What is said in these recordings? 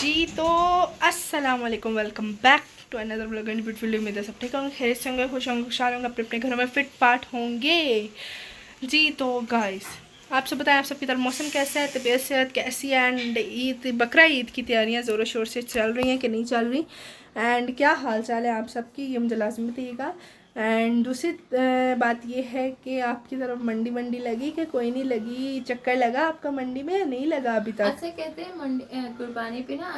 जी तो अस्सलाम वालेकुम, welcome back to another blog and beautiful day. उम्मीद है सब ठीक होंगे, खैरियत से होंगे, खुश होंगे, खुशहाल होंगे, अपने अपने घरों में फिट फाट होंगे। जी तो गाइस, आप सब बताएं, आप सबकी तरफ मौसम कैसा है, तबीयत सेहत कैसी है, एंड ईद बकरा ईद की तैयारियां ज़ोरों शोर से चल रही हैं कि नहीं चल रही, एंड क्या हाल चाल है आप सबकी, ये मुझे लाजमी बताइएगा। एंड दूसरी बात ये है कि आपकी तरफ मंडी वंडी लगी कि कोई नहीं लगी, चक्कर लगा आपका मंडी में या नहीं लगा अभी तक? ऐसे कहते हैं मंडी कुर्बानी पे ना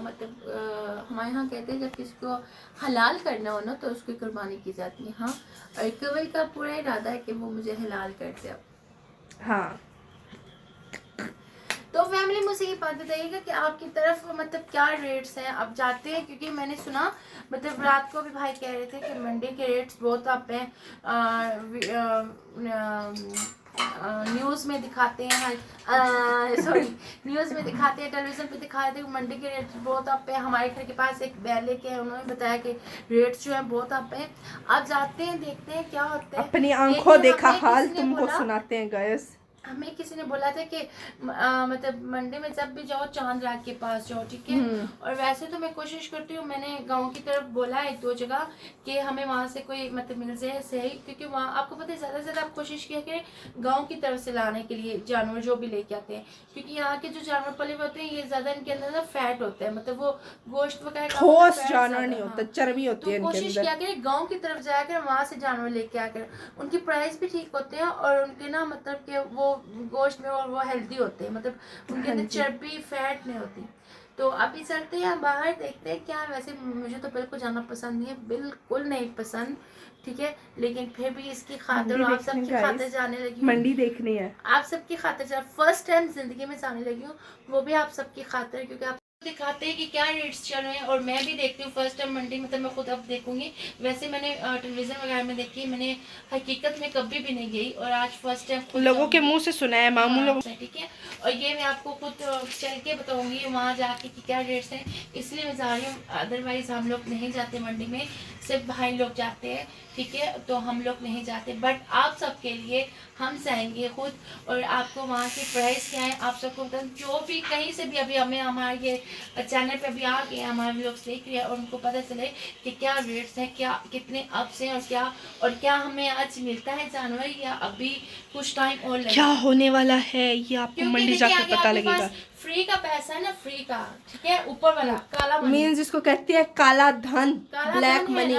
मतलब हमारे यहाँ कहते हैं जब किसी को हलाल करना हो ना तो उसकी कुर्बानी की जाती है। हाँ, और केवल का पूरा इरादा है कि वो मुझे हलाल कर दे। अब हाँ, तो फैमिली मुझे ये बात बताइएगा कि आपकी तरफ मतलब क्या रेट्स हैं। अब जाते हैं क्योंकि मैंने सुना, मतलब रात को भी भाई कह रहे थे कि मंडी के रेट्स बहुत अप हैं। न्यूज़ में दिखाते हैं, सॉरी न्यूज़ में दिखाते हैं, टेलीविज़न पे दिखाते हैं मंडी के रेट्स बहुत अप है। हमारे घर के पास एक बैल लेके है, उन्होंने बताया कि रेट्स जो है बहुत अप है। अब जाते हैं देखते हैं क्या होता है। अपनी आंखों देखा हाल तुमको बोला, सुनाते हैं गैस। हमें किसी ने बोला था कि मतलब मंडी में जब भी जाओ चांद रात के पास जाओ, ठीक है। और वैसे तो मैं कोशिश करती हूँ, मैंने गांव की तरफ बोला है एक दो जगह कि हमें वहाँ से कोई मतलब मिल जाए सही, क्योंकि वहाँ आपको पता है ज़्यादा से ज़्यादा आप कोशिश किया कि गाँव की तरफ से लाने के लिए जानवर जो भी लेके आते हैं, क्योंकि यहाँ के जो जानवर पले हुए होते हैं ये ज़्यादा इनके अंदर ना फैट होता है, मतलब वो गोश्त वगैरह ठोस जानवर नहीं होता, चर्बी होती है तो इनके कोशिश अंदर। किया करें गांव की तरफ जाकर वहाँ से जानवर लेके आकर, उनकी प्राइस भी ठीक होते हैं और उनके ना मतलब कि वो गोश्त में और वो हेल्दी होते हैं, मतलब उनके अंदर चर्बी फैट नहीं होती। तो अभी चलते हैं बाहर, देखते हैं क्या। वैसे मुझे तो बिल्कुल जाना पसंद नहीं है, बिल्कुल नहीं पसंद, ठीक है, लेकिन फिर भी इसकी खातिर आप सबकी खातिर जाने लगी हूँ। मंडी देखनी है, आप सबकी खातिर फर्स्ट टाइम जिंदगी में जाने लगी हूँ, वो भी आप सबकी खातिर, क्योंकि आप दिखाते हैं कि क्या रेट्स चल रहे हैं। और मैं भी देखती हूँ फर्स्ट टाइम मंडी, मतलब मैं खुद अब देखूंगी। वैसे मैंने टेलीविजन वगैरह में देखी, मैंने हकीकत में कभी भी नहीं गई और आज फर्स्ट टाइम लोगों के मुंह से सुना है, मामू लोग। ठीक है, और ये मैं आपको खुद चल के बताऊंगी वहाँ जाके कि क्या रेट्स हैं, इसलिए मैं जा रही हूँ। अदरवाइज हम लोग नहीं जाते मंडी में, सिर्फ भाई लोग जाते हैं, ठीक है, तो हम लोग नहीं जाते। बट आप सबके लिए हम जाएंगे खुद, और आपको वहाँ की प्राइस क्या है आप सबको बता, जो भी कहीं से भी अभी हमें हमारे ये चैनल पे अभी आ गए हमारे लोग देख रहे हैं और उनको पता चले कि क्या रेट्स हैं, क्या कितने अप्स हैं, और क्या हमें आज मिलता है जानवर, या अभी कुछ टाइम और क्या होने वाला है ये आपको मंडी जाकर पता लगेगा। फ्री का पैसा है ना, फ्री का, ठीक है, ऊपर वाला काला मनी, मीन्स जिसको कहते हैं काला धन, ब्लैक मनी,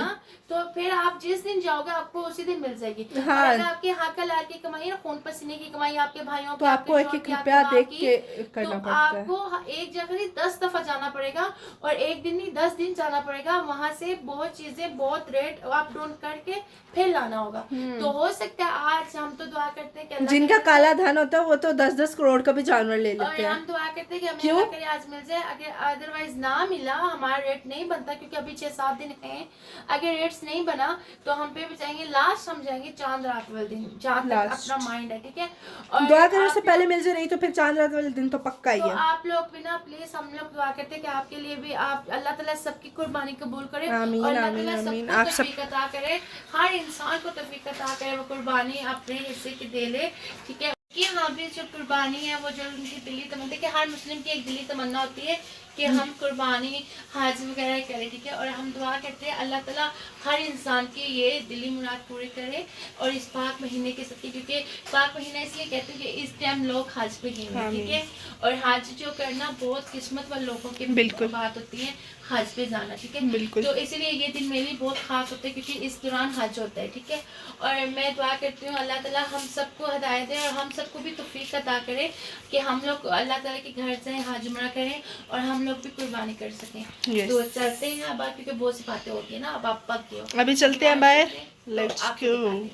तो फिर आप जिस दिन जाओगे आपको उसी दिन मिल जाएगी। हाँ। अगर आपके हाथ का लाल की कमाई है, खून पसीने की कमाई, आपके भाइयों तो आपको एक एक रुपया देख के करना पड़ता है। आपको एक जगह ही 10 दफा जाना पड़ेगा, और एक दिन नहीं 10 दिन जाना पड़ेगा, वहाँ से बहुत चीजें बहुत रेट अप डाउन करके फिर लाना होगा। तो हो सकता है आज हम तो दुआ करते हैं कि जिनका काला धन होता है वो तो 10-10 करोड़ का भी जानवर ले लेते हैं। हम दुआ करते हैं कि हमें अल्लाह करे आज मिल जाए। अगर अदरवाइज ना मिला, हमारा रेट नहीं बनता, क्योंकि अभी 6-7 दिन हैं, अगर रेट्स नहीं बना तो हम पे भी जाएंगे, लास्ट हम जाएंगे चांद रात वाले दिन, जहाँ तक अपना माइंड है, ठीक है। और दुआ करो उससे पहले मिल जाए, नहीं तो फिर चांद रात वाले दिन तो पक्का ही है। तो आप लोग भी ना प्लीज, हम लोग दुआ करते हैं कि आपके लिए भी आप अल्लाह ताला सबकी कुर्बानी कबूल करे, आमीन, और आमीन, आमीन। आप सब तौफीक अता करे, हर इंसान को तौफीक अता करे, वो कुर्बानी अपने हिस्से की दे ले, ठीक है। कि यहाँ भी जो कुर्बानी है वो जो उनकी दिली तमन्ना, कि हर मुस्लिम की एक दिली तमन्ना होती है कि हम कुर्बानी हज वगैरह करें, ठीक है। और हम दुआ करते हैं अल्लाह ताला हर इंसान की ये दिली मुराद पूरी करे, और इस पाक महीने के सबके, क्योंकि पाक महीना इसलिए कहते हैं कि इस टाइम लोग हज पे गए, ठीक है। और हज जो करना बहुत किस्मत वाले लोगों की बिल्कुल बात होती है, हज पे जाना, ठीक है, बिल्कुल। तो इसीलिए ये दिन मेरे लिए बहुत खास होता है, क्योंकि इस दौरान हज होता है, ठीक है। और मैं दुआ करती हूँ अल्लाह ताला हम सबको हिदायत दे, और हम सबको भी तौफीक अता करे कि हम लोग अल्लाह ताला के घर से हज उम्रा करें और हम लोग भी कुर्बानी कर सकें। तो चलते हैं अब, क्योंकि बहुत सी बातें होती है ना, अब आप पक गए हो, अभी चलते हैं बाहर, लेट्स गो।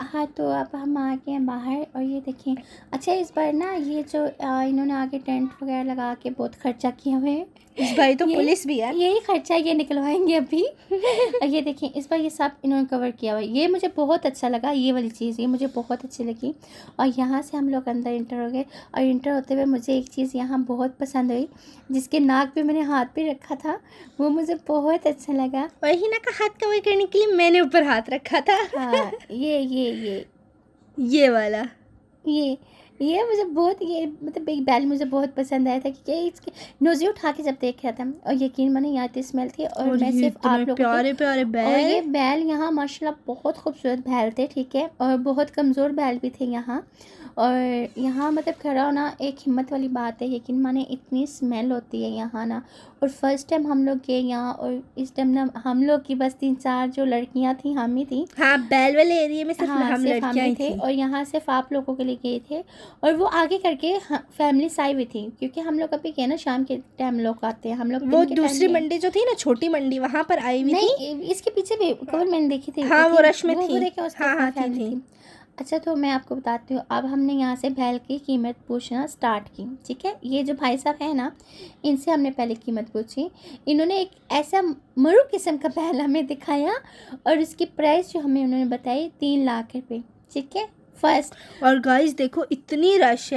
हाँ, तो अब हम आ गए हैं बाहर, और ये देखें। अच्छा, इस बार ना ये जो इन्होंने आगे टेंट वगैरह लगा के बहुत खर्चा किया हुआ है। इस बार तो पुलिस भी है, यही खर्चा ये निकलवाएंगे अभी। और ये देखें, इस बार ये सब इन्होंने कवर किया हुआ है, ये मुझे बहुत अच्छा लगा, ये वाली चीज़ ये मुझे बहुत अच्छी लगी। और यहाँ से हम लोग अंदर इंटर हो गए, और इंटर होते हुए मुझे एक चीज़ यहाँ बहुत पसंद हुई, जिसके नाक पे मैंने हाथ पे रखा था, वो मुझे बहुत अच्छा लगा। और हिना का हाथ कवर करने के लिए मैंने ऊपर हाथ रखा था। हाँ, ये वाला ये ये मुझे बहुत, ये मतलब बिग बैल मुझे बहुत पसंद आया था क्योंकि इसके नोज़ी उठा के जब देख रहा था और यकीन माने यहाँ की स्मेल थी। और मैं ये सिर्फ आप लोगों प्यारे प्यारे और ये बैल। बैल यहाँ माशाल्लाह बहुत खूबसूरत बैल थे, ठीक है, और बहुत कमज़ोर बैल भी थे यहाँ। और यहाँ मतलब खड़ा होना एक हिम्मत वाली बात है, यकीन माने इतनी स्मेल होती है यहाँ ना। और फर्स्ट टाइम हम लोग गए यहाँ, और इस टाइम ना हम लोग की बस 3-4 जो लड़कियाँ थी हम ही थी। हाँ, बैल वाले एरिया में सिर्फ हाँ, हम सिर्फ हम लड़कियां ही ही थे थी। और यहाँ सिर्फ आप लोगों के लिए गए थे। और वो आगे करके फैमिली आई हुई थी क्योंकि हम लोग अभी गए ना, शाम के टाइम लोग आते हैं, हम लोग वो दिन के दूसरी टाइम गए। मंडी जो थी ना, छोटी मंडी, वहां पर आई हुई थी। नहीं, इसके पीछे भी कवर मैंने देखी थी। हाँ, वो रश में वो थी। देखे उसके हाँ, साथ हाँ, फैमिली थी। थी। अच्छा, तो मैं आपको बताती हूँ, अब हमने यहाँ से बैल की कीमत पूछना स्टार्ट की, ठीक है। ये जो भाई साहब है ना, इनसे हमने पहले कीमत पूछी। इन्होंने एक ऐसा मरू किस्म का बैल हमें दिखाया और उसकी प्राइस जो हमें उन्होंने बताई 3 लाख रुपए, ठीक है, फर्स्ट। और गाइस देखो, इतनी रश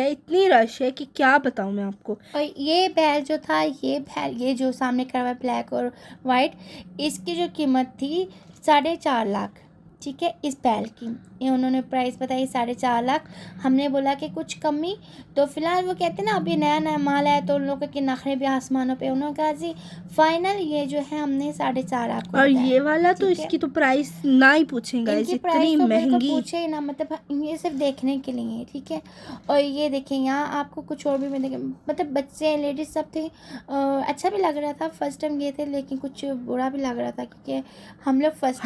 है कि क्या बताऊं मैं आपको। और ये बैल जो था, ये बैल, ये जो सामने खड़ा हुआ है ब्लैक और वाइट, इसकी जो कीमत थी 4.5 लाख, ठीक है, इस बैल की। ये उन्होंने प्राइस बताई 4.5 लाख। हमने बोला कि कुछ कमी, तो फिलहाल वो कहते हैं ना अभी नया नया माल है तो उन लोगों के नखरे भी आसमानों पे। उन्होंने कहा जी फाइनल ये जो है हमने 4.5 लाख को और बताया, ये वाला तो ठीक है। इसकी तो प्राइस ना ही पूछें गाइस, इनकी इतनी प्राइस तो बिल्कुल महंगी। पूछे ही ना, मतलब ये सिर्फ देखने के लिए है, ठीक है। और ये देखें यहाँ आपको कुछ और भी मिलेगा, मतलब बच्चे लेडीज सब थे। अच्छा भी लग रहा था, फर्स्ट टाइम गए थे, लेकिन कुछ बुरा भी लग रहा था क्योंकि हम लोग फर्स्ट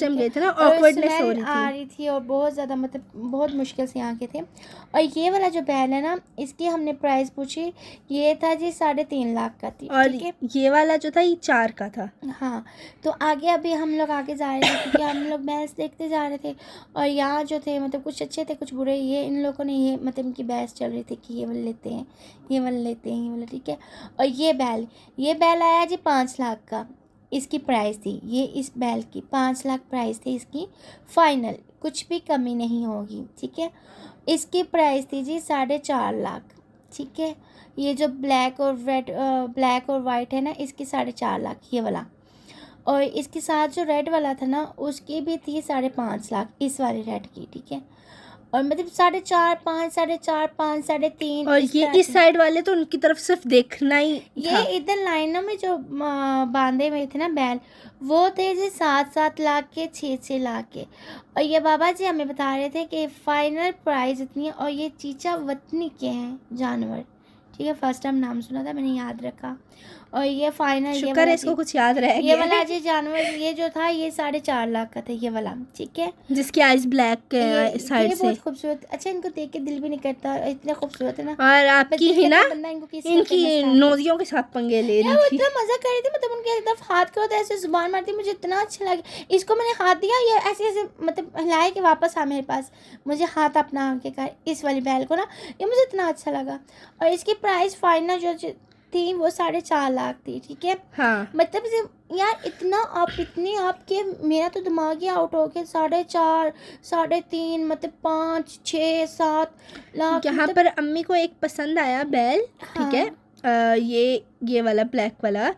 टाइम गए थे ना, और ऑकवर्डनेस हो स्मेल आ रही थी और बहुत ज़्यादा, मतलब बहुत मुश्किल से यहाँ के थे। और ये वाला जो बैल है ना, इसकी हमने प्राइस पूछी, ये था जी 3.5 लाख का थी, और ठीक है। ये वाला जो था ये 4 का था। हाँ, तो आगे अभी हम लोग आगे जा रहे थे क्योंकि हम लोग भैंस देखते जा रहे थे। और यहाँ जो थे मतलब कुछ अच्छे थे कुछ बुरे। ये इन लोगों ने ये मतलब इनकी बहस चल रही थी कि ये वाले लेते हैं, ये वाले लेते हैं, ये वाले, ठीक है। और ये बैल आया जी 5 लाख का, इसकी प्राइस थी। ये इस बैल की 5 लाख प्राइस थी इसकी, फाइनल कुछ भी कमी नहीं होगी, ठीक है। इसकी प्राइस थी जी 4.5 लाख, ठीक है। ये जो ब्लैक और वाइट है ना, इसकी 4.5 लाख ये वाला। और इसके साथ जो रेड वाला था ना, उसकी भी थी 5.5 लाख, इस वाले रेड की, ठीक है। और मतलब 4.5, 5, 4.5, 5, 3.5। और ये इस साइड वाले तो उनकी तरफ सिर्फ देखना ही ये था। इधर लाइनों में जो बांधे हुए थे ना बैल, वो थे जी 7-7 लाख के, 6-6 लाख के। और ये बाबा जी हमें बता रहे थे कि फाइनल प्राइस इतनी है। और ये चीचा वतनी के हैं जानवर, ठीक है, फर्स्ट टाइम नाम सुना था, मैंने याद रखा। और ये फाइनल, शुक्र है इसको कुछ याद रह ये गया। वाला जी जानवर, ये जो था ये 4.5 लाख का था, ये वाला, ठीक है। जिसकी आइज ब्लैक के साइड ये से। बहुत खूबसूरत, अच्छा इनको देख के दिल भी नहीं करता, इतने खूबसूरत है ना। और आपकी बस ही ना, बंदा इनको किसी का इनकी करना start नोजियों के साथ पंगे ले यार, रही वो थी। इतना मजा कर रही थी, मतलब उनके एक तरफ हाथ करो तो ऐसे जुबान मारती, मुझे इतना अच्छा लगा। इसको मैंने हाथ दिया, ये ऐसे ऐसे मतलब हिलाए कि वापस आ मेरे पास, मुझे हाथ अपना आके कर इस वाली बैल को ना, ये मुझे इतना अच्छा लगा। और इसकी प्राइस फाइनल जो थी वो 4.5 लाख थी, ठीक है। हाँ, मतलब यार इतना इतनी आपके, मेरा तो दिमाग ही आउट हो गया। 4.5, 3.5, मतलब 5, 6, 7 लाख। यहाँ पर अम्मी को एक पसंद आया बैल, ठीक है। ये वाला ब्लैक वाला,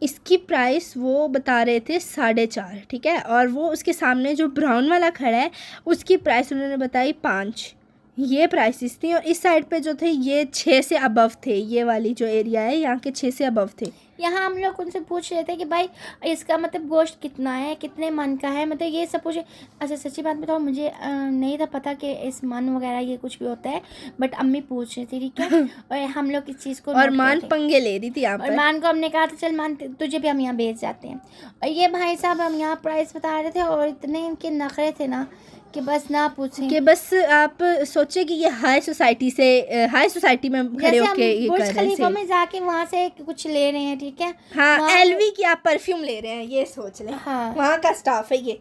इसकी प्राइस वो बता रहे थे 4.5, ठीक है। और वो उसके सामने जो ब्राउन वाला खड़ा है, उसकी प्राइस उन्होंने बताई 5। ये प्राइसेस थी। और इस साइड पे जो थे ये 6 से अबव थे। ये वाली जो एरिया है यहाँ के 6 से अबव थे। यहाँ हम लोग उनसे पूछ रहे थे कि भाई इसका मतलब गोश्त कितना है, कितने मन का है, मतलब ये सब पूछे। अच्छा सच्ची बात बताओ, मुझे नहीं था पता कि इस मन वगैरह ये कुछ भी होता है, बट अम्मी पूछ रही थी, ठीक है। और हम लोग इस चीज़ को और मान पंगे ले रही थी यहाँ और पर। मान को हमने कहा था चल मान तुझे भी हम यहाँ भेज जाते हैं। और ये भाई साहब हम यहाँ प्राइस बता रहे थे और इतने इनके नखरे थे ना कि बस ना पूछें। कि बस आप सोचे कि ये हाई सोसाइटी में खड़े होके ये कर बुर्ज रहे खलीफा हैं। में जाके वहाँ से कुछ ले रहे हैं, ठीक है। हाँ, एलवी की आप परफ्यूम ले रहे हैं, ये सोच लें। हाँ, वहाँ का स्टाफ है ये।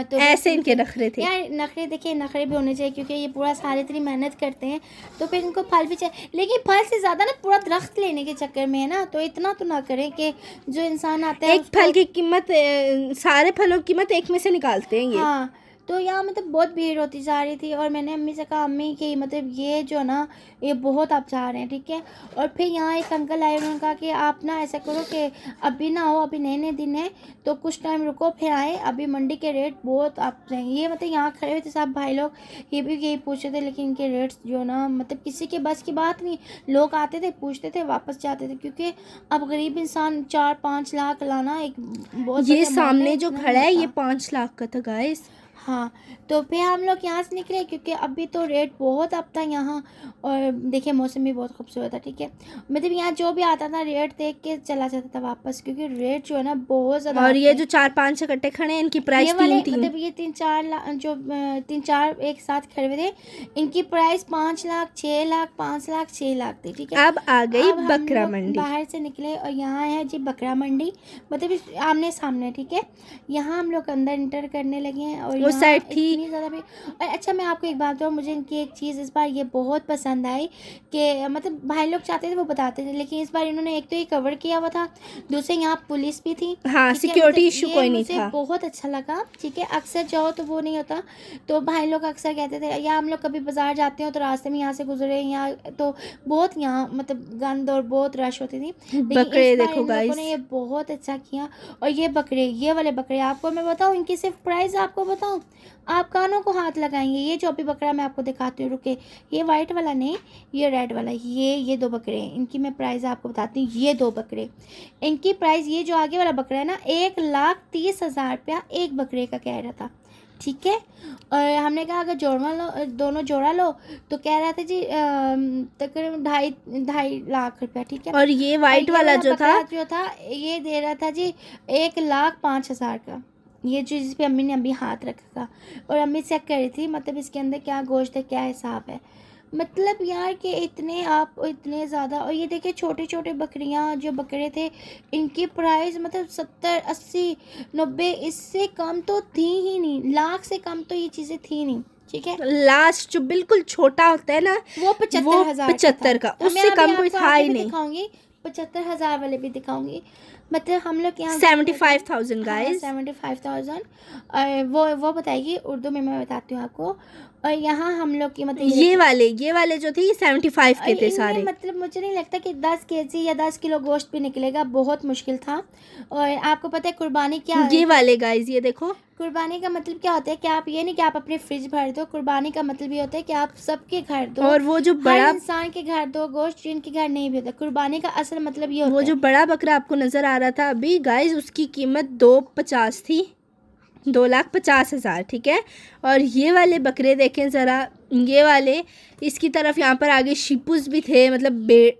तो ऐसे इनके नखरे थे यार। नखरे देखिए, नखरे भी होने चाहिए क्योंकि ये पूरा साल इतनी मेहनत करते हैं तो फिर इनको फल भी चाहिए। लेकिन फल से ज़्यादा ना पूरा दरख्त लेने के चक्कर में है ना, तो इतना तो ना करें कि जो इंसान आता है एक फल की कीमत, सारे फलों की कीमत एक में से निकालते हैं ये। हाँ, तो यहाँ मतलब बहुत भीड़ होती जा रही थी और मैंने अम्मी से कहा अम्मी कि मतलब ये जो ना ये बहुत आप जा रहे हैं, ठीक है। और फिर यहाँ एक अंकल आए, उन्होंने कहा कि आप ना ऐसा करो कि अभी ना हो, अभी नए नए दिन है तो कुछ टाइम रुको फिर आए, अभी मंडी के रेट बहुत आप जाएंगे। ये मतलब यहाँ खड़े हुए थे सब भाई लोग, ये भी यही पूछ रहे थे, लेकिन इनके रेट्स जो ना मतलब किसी के बस की बात नहीं। लोग आते थे, पूछते थे, वापस जाते थे, क्योंकि अब गरीब इंसान 4-5 लाख लाना एक बहुत ये बड़ी amount सामने है, जो इतना खड़ा है नहीं ये होता। 5 लाख का था गाइस। हाँ, तो फिर हम लोग यहाँ से निकले क्योंकि अभी तो रेट बहुत अप था यहाँ। और देखिए मौसम भी बहुत खूबसूरत था, ठीक है। मतलब यहाँ जो भी आता था रेट देख के चला जाता था वापस, क्योंकि रेट जो है ना बहुत ज़्यादा और up ये थे। जो 4-5 इकट्ठे खड़े हैं इनकी ये प्राइस वाले 3-3। मतलब ये 3-4 एक साथ खड़े हुए थे, इनकी प्राइस 5 लाख, 6 लाख, 5 लाख, 6 लाख थी, ठीक है। अब आ गई अब हम बकरा लोग मंडी। बाहर से निकले और यहाँ है जी बकरा मंडी, मतलब इस आमने सामने, ठीक है। यहाँ हम लोग अंदर इंटर करने लगे हैं और वो यहाँ साइड थी। इतनी ज़्यादा भी। और अच्छा मैं आपको एक बात बताऊँ, मुझे इनकी एक चीज़ इस बार ये बहुत पसंद आई कि मतलब भाई लोग चाहते थे वो बताते थे, लेकिन इस बार इन्होंने एक तो ये कवर किया हुआ था, दूसरे यहाँ पुलिस भी थी, हाँ, ठीक है। सिक्योरिटी मतलब इशू ये कोई नहीं मुझे था। बहुत अच्छा लगा, ठीक है। अक्सर जाओ तो वो नहीं होता, तो भाई लोग अक्सर कहते थे, या हम लोग कभी बाजार जाते हो तो रास्ते में यहाँ से गुजरे, यहाँ तो बहुत यहाँ मतलब गंद और बहुत रश होती थी, लेकिन बकरे इस बार देखो इन लोगों गाइस। ने ये बहुत अच्छा किया। और ये बकरे, ये वाले बकरे आपको मैं बताऊँ, इनकी सिर्फ प्राइस आपको बताऊँ, आप कानों को हाथ लगाएंगे। ये जो अभी बकरा मैं आपको दिखाती हूँ, रुके, ये वाइट वाला नहीं, ये रेड वाला, ये 2 बकरे हैं, इनकी मैं प्राइस आपको बताती हूँ। ये 2 बकरे, इनकी प्राइस, ये जो आगे वाला बकरा है ना 1,30,000 रुपया एक बकरे का कह रहा था, ठीक है। और हमने कहा अगर जोड़वा लो, दोनों जोड़ा लो, तो कह रहा था जी तकरीबन 2.5 लाख रुपया, ठीक है। और ये और वाइट ये वाला जो था बकरा जो था ये दे रहा था जी 1,05,000 का, ये जो जिस पे अम्मी ने अभी हाथ रखा था। और अम्मी चेक कर रही थी मतलब इसके अंदर क्या गोश्त है, क्या हिसाब है, मतलब यार कि इतने आप इतने ज़्यादा। और ये देखिए छोटे छोटे बकरियां जो बकरे थे, इनकी प्राइस मतलब 70, 80, 90, इससे कम तो थी ही नहीं, लाख से कम तो ये चीज़ें थी नहीं, ठीक है। लास्ट जो बिल्कुल छोटा होता है ना वो 75,000 75 का, उससे कम कोई था ही नहीं। दिखाऊंगी 75,000 वाले भी दिखाऊंगी। मतलब हम लोग यहाँ 75,000 गाइस। 75,000। और वो बताएगी उर्दू में, मैं बताती हूँ आपको। और यहाँ हम लोग की मतलब ये वाले जो थे ये 75 के थे इनमें सारे। मतलब मुझे नहीं लगता कि 10 केजी या 10 किलो गोश्त भी निकलेगा, बहुत मुश्किल था। और आपको पता है कुर्बानी क्या ये वाले गाइस ये देखो, कुर्बानी का मतलब क्या होता है कि आप ये नहीं कि आप अपने फ्रिज भर दो, कुर्बानी का मतलब ये होता है कि आप सबके घर दो, और वो जो हर बड़ा इंसान के घर दो गोश्त, जिनके घर नहीं भी होता। कुर्बानी का असल मतलब ये होता वो है। जो बड़ा बकरा आपको नजर आ रहा था अभी गाइस, उसकी कीमत 250 थी, 2,50,000, ठीक है। और ये वाले बकरे देखें ज़रा, ये वाले इसकी तरफ यहाँ पर आगे शिपुस भी थे, मतलब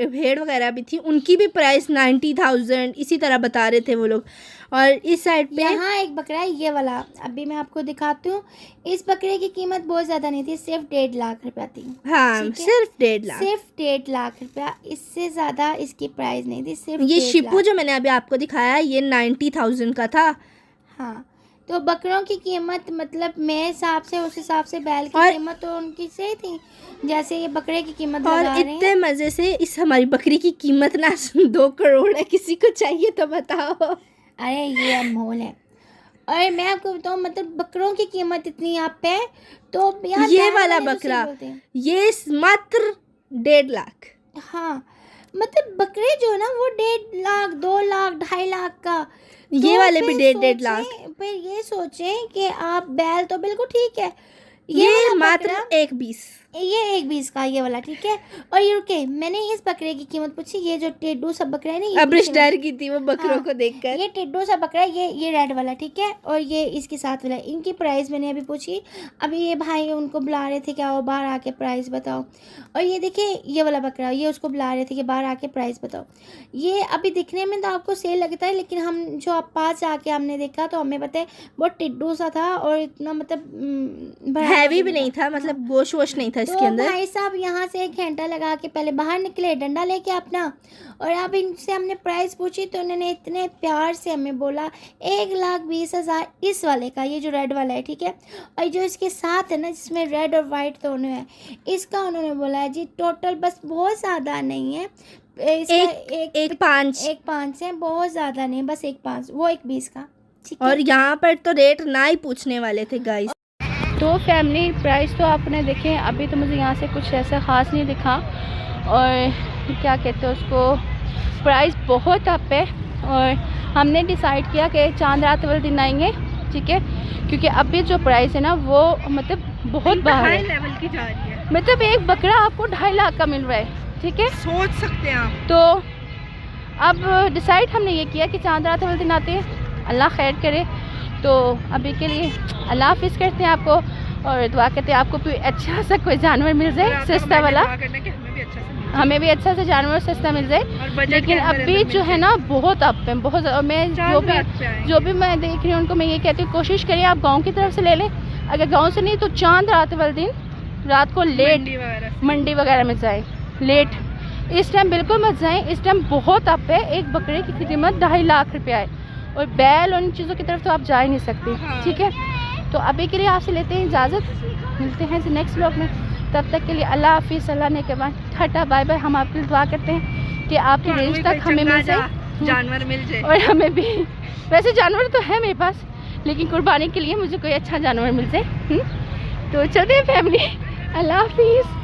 भेड़ वगैरह भी थी, उनकी भी प्राइस 90,000 इसी तरह बता रहे थे वो लोग। और इस साइड पे यहाँ एक बकरा है ये वाला, अभी मैं आपको दिखाती हूँ। इस बकरे की कीमत बहुत ज़्यादा नहीं थी, सिर्फ 1.5 लाख रुपया थी, हाँ, ठीक है? सिर्फ 1.5 लाख, सिर्फ 1.5 लाख रुपया, इससे ज़्यादा इसकी प्राइस नहीं थी, सिर्फ ये 1.5 शिपू लाख। जो मैंने अभी आपको दिखाया ये 90,000 का था। हाँ, तो बकरों की कीमत मतलब मेरे हिसाब से उस हिसाब से बैल की और कीमत तो उनकी सही थी, जैसे ये बकरे की कीमत और लगा रहे इतने हैं। मज़े से इस हमारी बकरी की कीमत ना 2 करोड़ है, किसी को चाहिए तो बताओ। अरे ये अनमोल है। और मैं आपको बताऊँ मतलब बकरों की कीमत इतनी यहाँ पे है, तो यार ये बैल वाला वाले तो सही बकरा बोलते हैं। ये मात्र 1.5 लाख। हाँ, मतलब बकरे जो है ना वो 1.5 लाख, 2 लाख, 2.5 लाख का। ये तो वाले भी फिर 1.5 लाख। फिर ये सोचें कि आप बैल तो बिल्कुल ठीक है, ये वाला मात्र बकरा 1.20। ये 1.20 का ये वाला, ठीक है। और ये रुके, मैंने इस बकरे की कीमत पूछी, ये जो टेड्डू सा बकरा है ना, ये अब्रिश कीमत- डर गई थी वो बकरों हाँ, को देखकर। ये टिड्डू सा बकरा है, ये रेड वाला, ठीक है। और ये इसके साथ वाला, इनकी प्राइस मैंने अभी पूछी। अभी ये भाई उनको बुला रहे थे कि आओ बाहर आके प्राइस बताओ। और ये देखिए ये वाला बकरा, ये उसको बुला रहे थे कि बाहर आके प्राइस बताओ। ये अभी दिखने में तो आपको सेल लगता है, लेकिन हम जो आप पास आके हमने देखा तो हमें पता है बहुत टिड्डू सा था और इतना मतलब हैवी भी नहीं था, मतलब गोश वोश नहीं था इसके तो अंदर। भाई साहब यहाँ से 1 घंटा लगा के पहले बाहर निकले डंडा लेके अपना, और अब इनसे हमने प्राइस पूछी तो उन्होंने इतने प्यार से हमें बोला 1,20,000 इस वाले का, ये जो रेड वाला है, ठीक है। और जो इसके साथ है ना जिसमें रेड और वाइट दोनों है, इसका उन्होंने बोला है जी टोटल, बस बहुत ज़्यादा नहीं है, इसका एक 5। 1,5 है, बहुत ज़्यादा नहीं, बस 1,5, वो 1,20 का, ठीक है। और यहाँ पर तो रेट ना ही पूछने वाले थे गाइस। तो फैमिली प्राइस तो आपने देखे, अभी तो मुझे यहाँ से कुछ ऐसा ख़ास नहीं दिखा, और क्या कहते हैं उसको, प्राइस बहुत अप है। और हमने डिसाइड किया कि चांद रात वाले दिन आएंगे, ठीक है, क्योंकि अभी जो प्राइस है ना वो मतलब बहुत बाहर हाई है, लेवल की जा रही है। मतलब एक बकरा आपको 2.5 लाख का मिल रहा है, ठीक है। सोच सकते हैं आप। तो अब डिसाइड हमने ये किया कि चांद रात वाले दिन आते हैं, अल्लाह खैर करे। तो अभी के लिए अल्लाह हाफिज़ करते हैं आपको, और दुआ करते हैं आपको कोई अच्छा सा कोई जानवर मिल जाए सस्ता वाला, हमें भी अच्छा सा जानवर सस्ता मिल जाए। लेकिन अभी जो है ना बहुत अप है, बहुत। और मैं जो भी मैं देख रही हूँ उनको मैं ये कहती हूँ, कोशिश करें आप गांव की तरफ से ले लें, अगर गांव से नहीं तो चांद रात वाले दिन रात को लेट मंडी वगैरह में जाए, लेट। इस टाइम बिल्कुल मत जाएं, इस टाइम बहुत अप है। एक बकरे की कीमत 2.5 लाख रुपया है, और बैल और इन चीज़ों की तरफ तो आप जा ही नहीं सकते, ठीक है। तो अभी के लिए आपसे लेते हैं इजाज़त, मिलते हैं नेक्स्ट व्लॉग में। तब तक के लिए अल्लाह हाफिज़, अल्लाह ने के बाद टाटा बाय बाय। हम आपके लिए दुआ करते हैं कि आपकी रेंज तक हमें मिल जाए, जानवर मिल जाए, और हमें भी। वैसे जानवर तो है मेरे पास, लेकिन कुर्बानी के लिए मुझे कोई अच्छा जानवर मिल जाए। तो चलते हैं फैमिली, अल्लाह हाफिज़।